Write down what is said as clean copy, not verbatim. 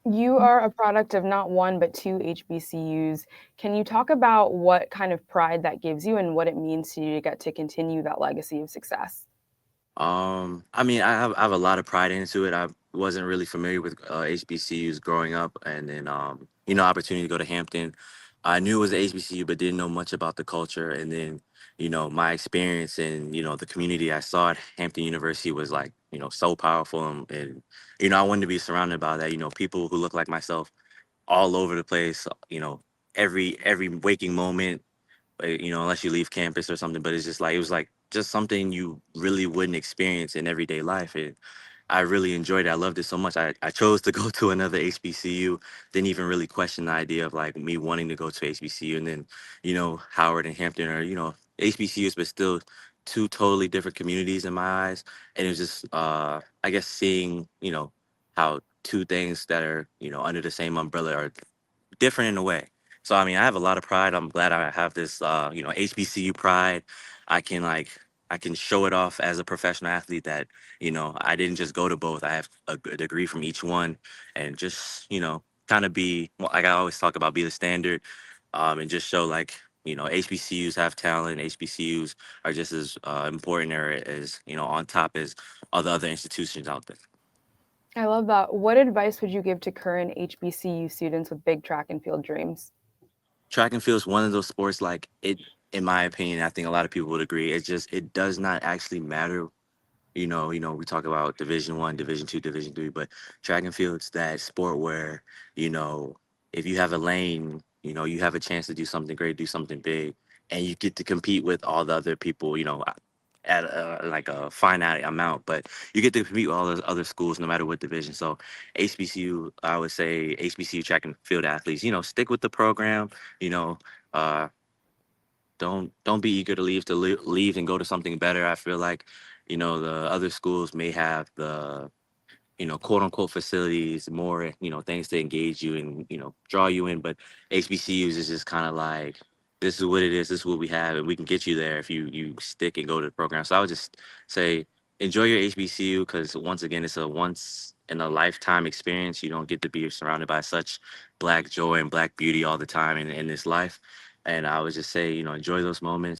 You are a product of not one, but two HBCUs. Can you talk about what kind of pride that gives you and what it means to you to get to continue that legacy of success? I mean, I have a lot of pride into it. I wasn't really familiar with HBCUs growing up, and then opportunity to go to Hampton. I knew it was a HBCU, but didn't know much about the culture. And then, my experience and the community I saw at Hampton University was like so powerful, and I wanted to be surrounded by that. People who look like myself all over the place. Every waking moment, unless you leave campus or something. But it's just like it was like just something you really wouldn't experience in everyday life. And I really enjoyed it. I loved it so much. I chose to go to another HBCU. Didn't even really question the idea of like me wanting to go to HBCU. And then, Howard and Hampton are, HBCUs, but still two totally different communities in my eyes. And it was just, I guess, seeing, how two things that are, under the same umbrella are different in a way. So I mean, I have a lot of pride. I'm glad I have this, HBCU pride. I can like I can show it off as a professional athlete that I didn't just go to both. I have a degree from each one, and just kind of be well, like I always talk about, be the standard, and just show like HBCUs have talent. HBCUs are just as important or as on top as all the other institutions out there. I love that. What advice would you give to current HBCU students with big track and field dreams? Track and field is one of those sports, like it, in my opinion, I think a lot of people would agree. It does not actually matter. We talk about Division 1, Division 2, Division 3, but track and field's that sport where you know if you have a lane, you have a chance to do something great, do something big, and you get to compete with all the other people. At like a finite amount, but you get to compete with all those other schools, no matter what division. So HBCU, I would say HBCU track and field athletes, stick with the program. You know, uh, don't be eager to leave and go to something better. I feel like the other schools may have the quote unquote facilities, more things to engage you and draw you in, but HBCUs is just kind of like, this is what it is, this is what we have, and we can get you there if you stick and go to the program. So I would just say enjoy your HBCU, because once again, it's a once in a lifetime experience. You don't get to be surrounded by such black joy and black beauty all the time in this life. And I would just say, enjoy those moments.